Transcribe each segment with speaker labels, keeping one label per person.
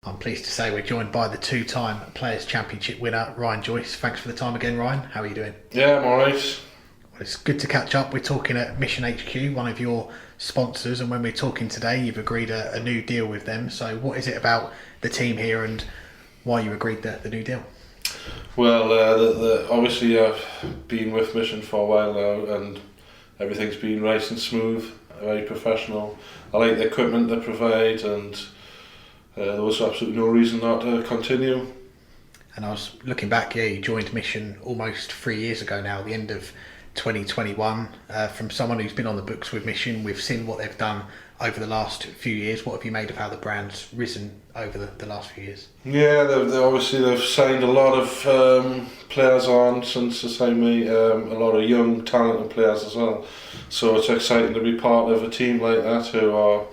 Speaker 1: I'm pleased to say we're joined by the two-time Players Championship winner, Joyce. Thanks for the time again, Ryan. How are you doing?
Speaker 2: Yeah, I'm alright.
Speaker 1: Well, it's good to catch up. We're talking at Mission HQ, one of your sponsors, and when we're talking today, you've agreed a new deal with them. So what is it about the team here and why you agreed the new deal?
Speaker 2: Well, obviously I've been with Mission for a while now and everything's been nice and smooth, very professional. I like the equipment they provide and there was absolutely no reason not to continue.
Speaker 1: And I was looking back, you joined Mission almost 3 years ago now, the end of 2021. From someone who's been on the books with Mission, we've seen what they've done over the last few years. What have you made of how the brand's risen over the last few years?
Speaker 2: Yeah, they've signed a lot of players on since they signed me, a lot of young talented players as well. So it's exciting to be part of a team like that who are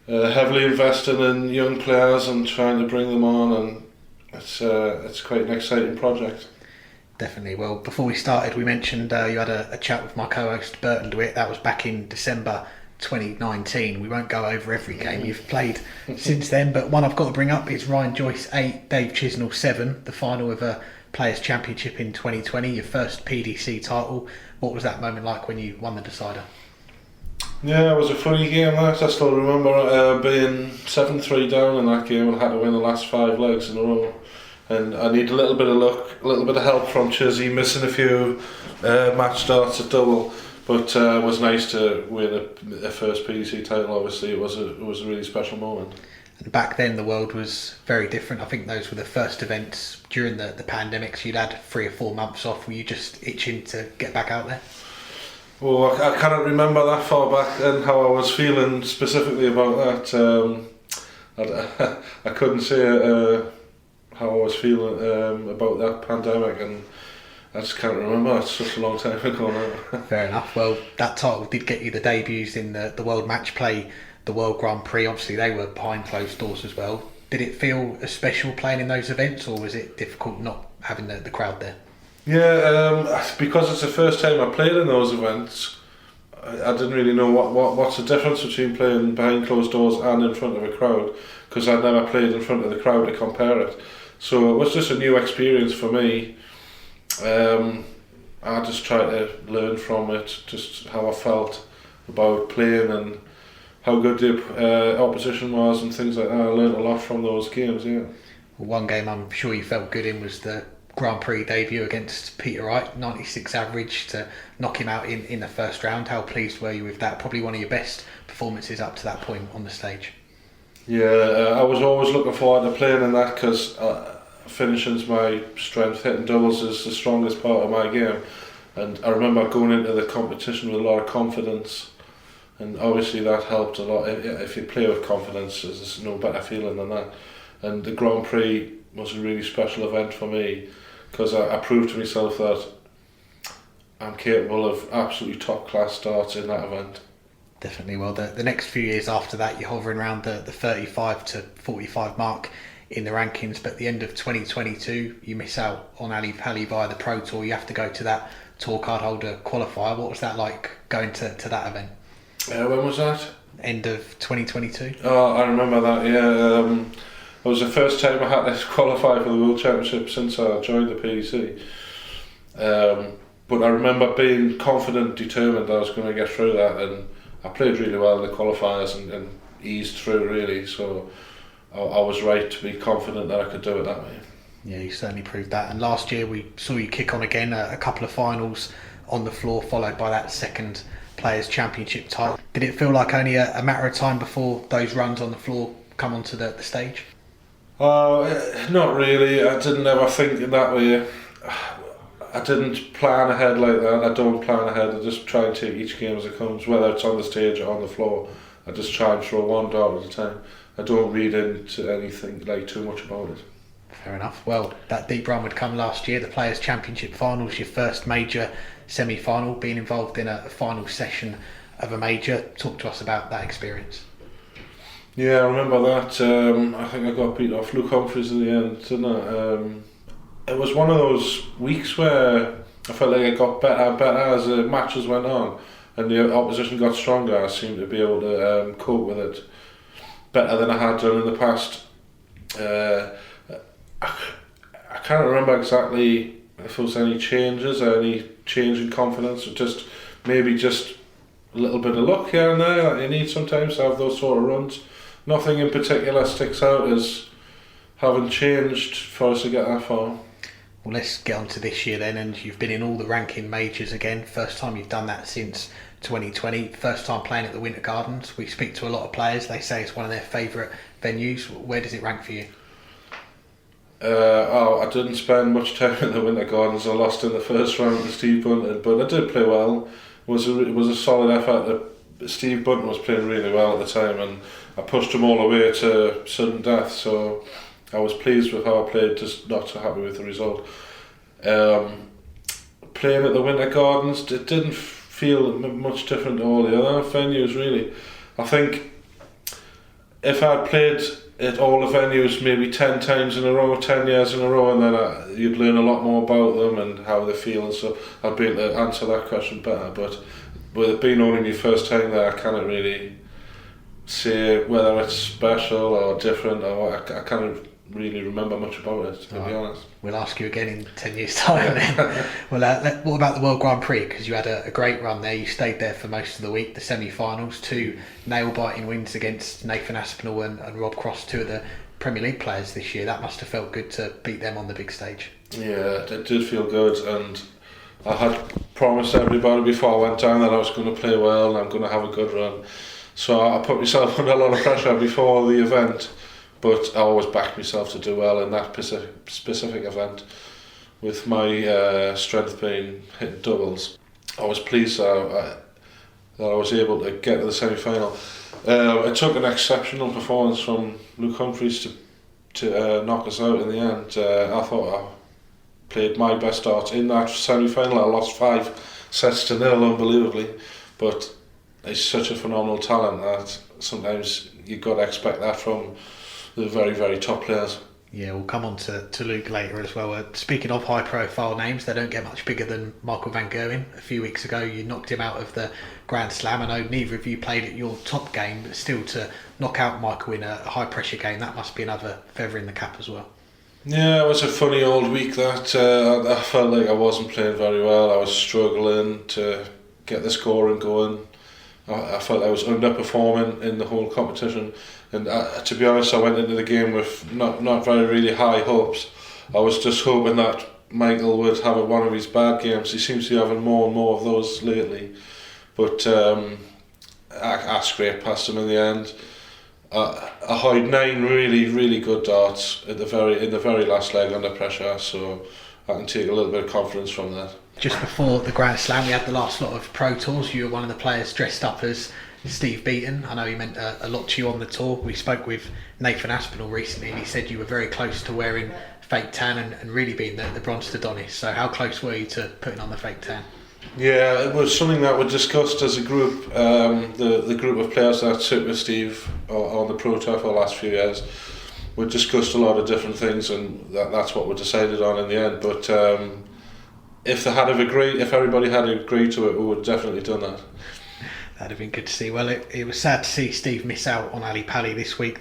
Speaker 2: heavily invested in young players and trying to bring them on, and it's quite an exciting project.
Speaker 1: Definitely. Well, before we started, we mentioned you had a chat with my co-host Burton DeWitt. That was back in December 2019. We won't go over every game you've played since then, but one I've got to bring up is Ryan Joyce 8, Dave Chisnell 7, the final of a Players Championship in 2020, your first PDC title. What was that moment like when you won the decider?
Speaker 2: Yeah, it was a funny game that. I still remember being 7-3 down in that game and had to win the last 5 legs in a row. And I need a little bit of luck, a little bit of help from Chizzy, missing a few match starts at double. But it was nice to win a first PDC title. Obviously, it was a really special moment.
Speaker 1: And back then, the world was very different. I think those were the first events during the pandemic. So you'd had 3 or 4 months off. Were you just itching to get back out there?
Speaker 2: Well, I cannot remember that far back and how I was feeling specifically about that. I couldn't say how I was feeling about that pandemic, and I just can't remember. It's such a long time ago now.
Speaker 1: Fair enough. Well, that title did get you the debuts in the World Match Play, the World Grand Prix. Obviously, they were behind closed doors as well. Did it feel special playing in those events, or was it difficult not having the crowd there?
Speaker 2: Yeah, because it's the first time I played in those events, I didn't really know what's the difference between playing behind closed doors and in front of a crowd, because I'd never played in front of the crowd to compare it. So it was just a new experience for me. I just tried to learn from it, just how I felt about playing and how good the opposition was and things like that. I learned a lot from those games, yeah.
Speaker 1: Well, one game I'm sure you felt good in was the Grand Prix debut against Peter Wright, 96 average to knock him out in the first round. How pleased were you with that? Probably one of your best performances up to that point on the stage.
Speaker 2: Yeah, I was always looking forward to playing in that because finishing's my strength. Hitting doubles is the strongest part of my game, and I remember going into the competition with a lot of confidence, and obviously that helped a lot. If you play with confidence, there's no better feeling than that. And the Grand Prix was a really special event for me because I proved to myself that I'm capable of absolutely top class darts in that event.
Speaker 1: Definitely. Well, the next few years after that, you're hovering around the 35 to 45 mark in the rankings, but at the end of 2022 you miss out on Ali Pali via the Pro Tour. You have to go to that tour card holder qualifier. What was that like going to that event?
Speaker 2: When was that?
Speaker 1: End of 2022.
Speaker 2: Oh, I remember that, yeah. It was the first time I had to qualify for the World Championship since I joined the PDC. But I remember being confident, determined that I was going to get through that, and I played really well in the qualifiers and eased through really, so I was right to be confident that I could do it that way.
Speaker 1: Yeah, you certainly proved that. And last year we saw you kick on again, a couple of finals on the floor, followed by that second Players Championship title. Did it feel like only a matter of time before those runs on the floor come onto the stage?
Speaker 2: Not really. I didn't ever think in that way. I didn't plan ahead like that. I don't plan ahead. I just try and take each game as it comes, whether it's on the stage or on the floor. I just try and throw one dart at a time. I don't read into anything like too much about it.
Speaker 1: Fair enough. Well, that deep run would come last year, the Players Championship finals, your first major semi-final, being involved in a final session of a major. Talk to us about that experience.
Speaker 2: Yeah, I remember that. I think I got beat off Luke Humphries in the end, didn't I? It was one of those weeks where I felt like I got better and better as the matches went on and the opposition got stronger. I seemed to be able to cope with it better than I had done in the past. I can't remember exactly if there was any changes or any change in confidence, or just maybe just a little bit of luck here and there that you need sometimes to have those sort of runs. Nothing in particular sticks out as having changed for us to get that far.
Speaker 1: Well, let's get on to this year then, and you've been in all the ranking majors again. First time you've done that since 2020. First time playing at the Winter Gardens. We speak to a lot of players. They say it's one of their favourite venues. Where does it rank for you?
Speaker 2: I didn't spend much time in the Winter Gardens. I lost in the first round to Steve Bunton, but I did play well. It was a solid effort. Steve Bunton was playing really well at the time, and I pushed him all the way to sudden death. So I was pleased with how I played, just not so happy with the result. Playing at the Winter Gardens, it didn't feel much different to all the other venues really. I think if I'd played at all the venues maybe 10 times in a row, 10 years in a row, and then you'd learn a lot more about them and how they feel, and so I'd be able to answer that question better. But with it being only my first time there, I can't really say whether it's special or different, or I can't really remember much about it, to be honest.
Speaker 1: We'll ask you again in 10 years' time then. Well, what about the World Grand Prix? Because you had a great run there. You stayed there for most of the week, the semi-finals, 2 nail-biting wins against Nathan Aspinall and Rob Cross, 2 of the Premier League players this year. That must have felt good to beat them on the big stage. Yeah,
Speaker 2: it did feel good, and I had promised everybody before I went down that I was going to play well and I'm going to have a good run. So I put myself under a lot of pressure before the event, but I always backed myself to do well in that specific event. With my strength being hitting doubles, I was pleased that I was able to get to the semi-final. It took an exceptional performance from Luke Humphries to knock us out in the end. I thought I played my best darts in that semi-final. I lost 5-0 unbelievably, but he's such a phenomenal talent that sometimes you've got to expect that from the very, very top players.
Speaker 1: Yeah, we'll come on to Luke later as well. Speaking of high profile names, they don't get much bigger than Michael van Gerwen. A few weeks ago you knocked him out of the Grand Slam. I know neither of you played at your top game, but still to knock out Michael in a high pressure game, that must be another feather in the cap as well.
Speaker 2: Yeah, it was a funny old week that I felt like I wasn't playing very well. I was struggling to get the scoring going. I felt I was underperforming in the whole competition, and to be honest, I went into the game with not very really high hopes. I was just hoping that Michael would have one of his bad games. He seems to be having more and more of those lately, but I scraped past him in the end. I had 9 really good darts in the very last leg under pressure, so I can take a little bit of confidence from that.
Speaker 1: Just before the Grand Slam, we had the last lot of Pro Tours. You were one of the players dressed up as Steve Beaton. I know he meant a lot to you on the tour. We spoke with Nathan Aspinall recently, and he said you were very close to wearing fake tan and really being the bronze to Donis. So how close were you to putting on the fake tan?
Speaker 2: Yeah, it was something that we discussed as a group. The group of players that sit with Steve on the Pro Tour for the last few years, we discussed a lot of different things, and that's what we decided on in the end. But if everybody had agreed to it, we would have definitely done that.
Speaker 1: That'd have been good to see. Well, it was sad to see Steve miss out on Ali Pali this week,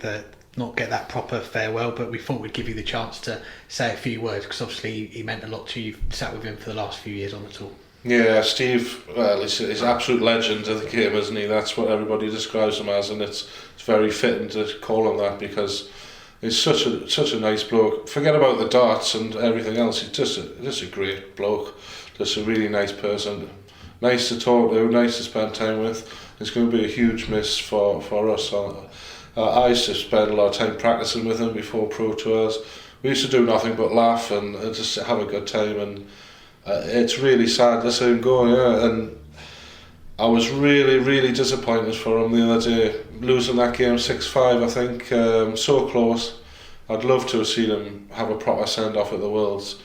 Speaker 1: not get that proper farewell, but we thought we'd give you the chance to say a few words, because obviously he meant a lot to you. You've sat with him for the last few years on the tour.
Speaker 2: Yeah, Steve, well, he's an absolute legend of the game, isn't he? That's what everybody describes him as, and it's very fitting to call him that, because he's such a nice bloke. Forget about the darts and everything else. He's just a great bloke. Just a really nice person. Nice to talk to, nice to spend time with. It's going to be a huge miss for us. I used to spend a lot of time practicing with him before Pro Tours. We used to do nothing but laugh and just have a good time, and it's really sad to see him go. Yeah, and I was really disappointed for him the other day, losing that game 6-5. I think so close. I'd love to have seen him have a proper send off at the Worlds.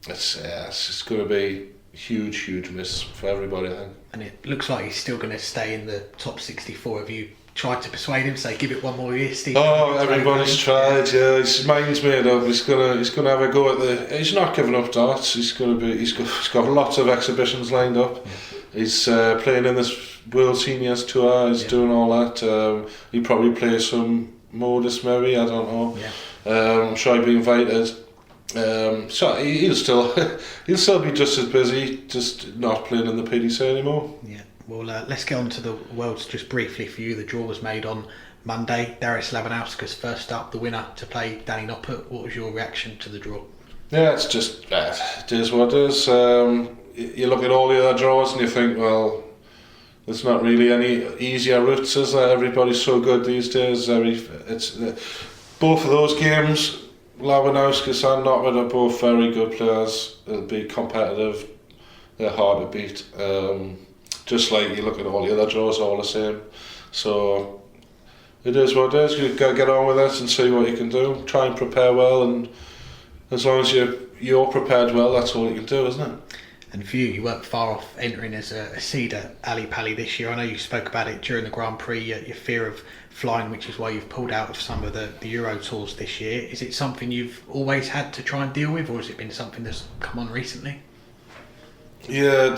Speaker 2: It's going to be a huge miss for everybody, I think.
Speaker 1: And it looks like he's still going to stay in the top 64. Have you tried to persuade him, say give it one more year, Steve?
Speaker 2: Oh, everybody's tried. Yeah, his mind's made up. He's gonna have a go at the. He's not giving up darts. He's got lots of exhibitions lined up. Yeah. He's playing in this World Seniors Tour. He's doing all that. He probably plays some modus maybe, I don't know.
Speaker 1: Yeah.
Speaker 2: I'm sure he'll be invited. So he'll still be just as busy, just not playing in the PDC anymore.
Speaker 1: Yeah. Well, let's get on to the Worlds just briefly for you. The draw was made on Monday. Darius Labanauskas first up, the winner, to play Danny Noppert. What was your reaction to the draw?
Speaker 2: Yeah, it's just it is what it is. You look at all the other draws and you think, well, there's not really any easier routes, is there? Everybody's so good these days. Both of those games, Labanauskas and Noppert are both very good players. It'll be competitive. They're hard to beat. Just like you look at all the other draws, all the same. So it is what it is. You've got to get on with it and see what you can do. Try and prepare well, and as long as you're prepared well, that's all you can do, isn't it?
Speaker 1: And for you, you weren't far off entering as a seed at Ali Pali this year. I know you spoke about it during the Grand Prix, your fear of flying, which is why you've pulled out of some of the Euro tours this year. Is it something you've always had to try and deal with, or has it been something that's come on recently?
Speaker 2: Yeah,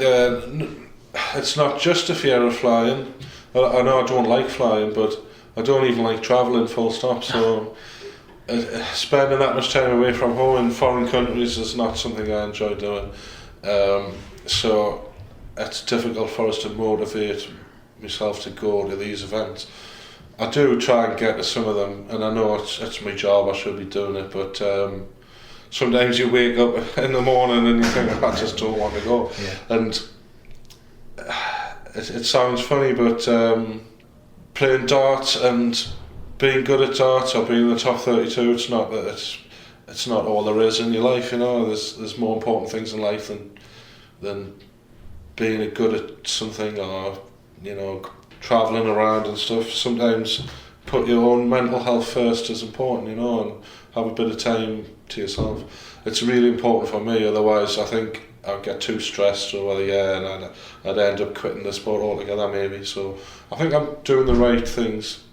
Speaker 2: it's not just a fear of flying. I know I don't like flying, but I don't even like travelling full stop, so spending that much time away from home in foreign countries is not something I enjoy doing. So it's difficult for us to motivate myself to go to these events. I do try and get to some of them, and I know it's my job, I should be doing it, but sometimes you wake up in the morning and you think, I just don't want to go.
Speaker 1: Yeah.
Speaker 2: And it sounds funny, but playing darts and being good at darts or being in the top 32, it's not all there is in your life, you know. There's more important things in life than being good at something, or, you know, travelling around and stuff. Sometimes put your own mental health first is important, you know, and have a bit of time to yourself. It's really important for me, otherwise I think I'd get too stressed over the year and I'd end up quitting the sport altogether maybe. So I think I'm doing the right things.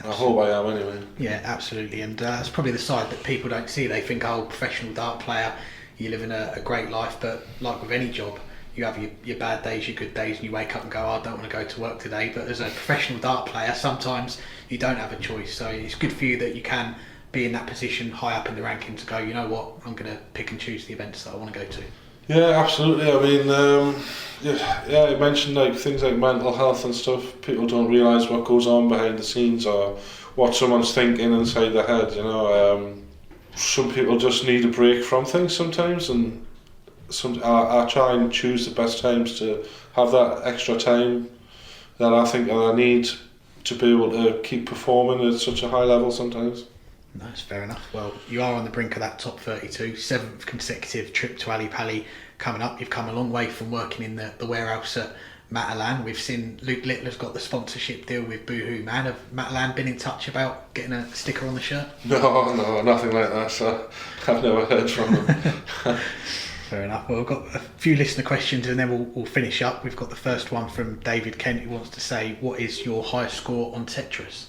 Speaker 2: Absolutely. I hope I am anyway.
Speaker 1: Yeah, absolutely, and that's probably the side that people don't see. They think, oh, professional dart player, you're living a great life, but like with any job, you have your bad days, your good days, and you wake up and go, oh, I don't want to go to work today. But as a professional dart player, sometimes you don't have a choice. So it's good for you that you can be in that position high up in the ranking to go, you know what, I'm going to pick and choose the events that I want to go to.
Speaker 2: Yeah, absolutely. I mean, yeah, I mentioned like things like mental health and stuff. People don't realise what goes on behind the scenes or what someone's thinking inside their head, you know. Some people just need a break from things sometimes, and I try and choose the best times to have that extra time that I think that I need to be able to keep performing at such a high level sometimes.
Speaker 1: No, that's fair enough. Well, you are on the brink of that top 32, 7th consecutive trip to Ali Pali coming up. You've come a long way from working in the warehouse at Matalan. We've seen Luke Littler's got the sponsorship deal with Boohoo Man. Have Matalan been in touch about getting a sticker on the shirt?
Speaker 2: No, nothing like that. So I've never heard from them.
Speaker 1: Fair enough. Well, we've got a few listener questions and then we'll finish up. We've got the first one from David Kent, who wants to say, what is your highest score on Tetris?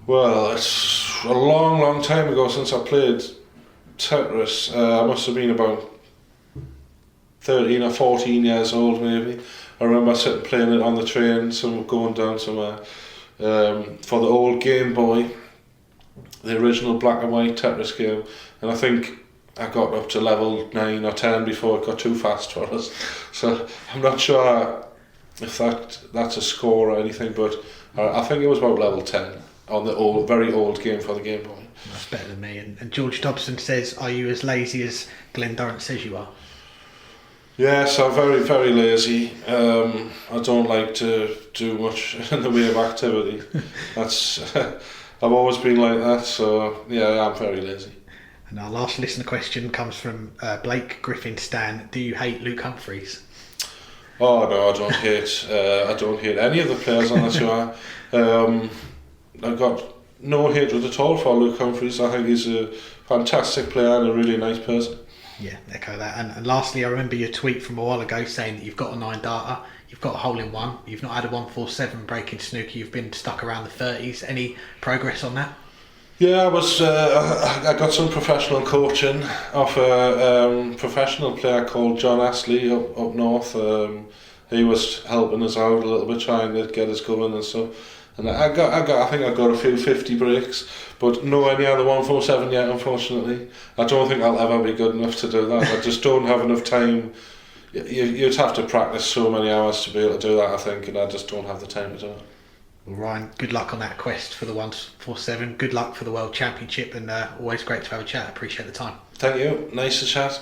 Speaker 2: Well, it's a long, long time ago since I played Tetris. I must have been about 13 or 14 years old maybe. I remember sitting playing it on the train, going down somewhere, for the old Game Boy, the original black and white Tetris game, and I think I got up to level 9 or 10 before it got too fast for us. So I'm not sure if that's a score or anything, but I think it was about level 10 on the very old game for the Game Boy.
Speaker 1: That's better than me. And George Dobson says, are you as lazy as Glenn Durrant says you are?
Speaker 2: Yes, I'm very, very lazy. I don't like to do much in the way of activity. I've always been like that, so yeah, I'm very lazy.
Speaker 1: And our last listener question comes from Blake Griffin Stan. Do you hate Luke Humphries?
Speaker 2: Oh no, I don't hate any of the players on the tour. I've got no hatred at all for Luke Humphries. I think he's a fantastic player and a really nice person.
Speaker 1: Yeah, echo that. And lastly, I remember your tweet from a while ago saying that you've got a 9-darter, you've got a hole in one, you've not had a 147 break in snooker, you've been stuck around the 30s. Any progress on that?
Speaker 2: Yeah, I got some professional coaching off a professional player called John Astley up north. He was helping us out a little bit, trying to get us going and stuff. And I think I got a few 50 breaks, but nowhere near the 147 yet, unfortunately. I don't think I'll ever be good enough to do that. I just don't have enough time. You'd have to practice so many hours to be able to do that, I think, and I just don't have the time to do it.
Speaker 1: Well, Ryan, good luck on that quest for the 147. Good luck for the World Championship, and always great to have a chat. Appreciate the time.
Speaker 2: Thank you. Nice to chat.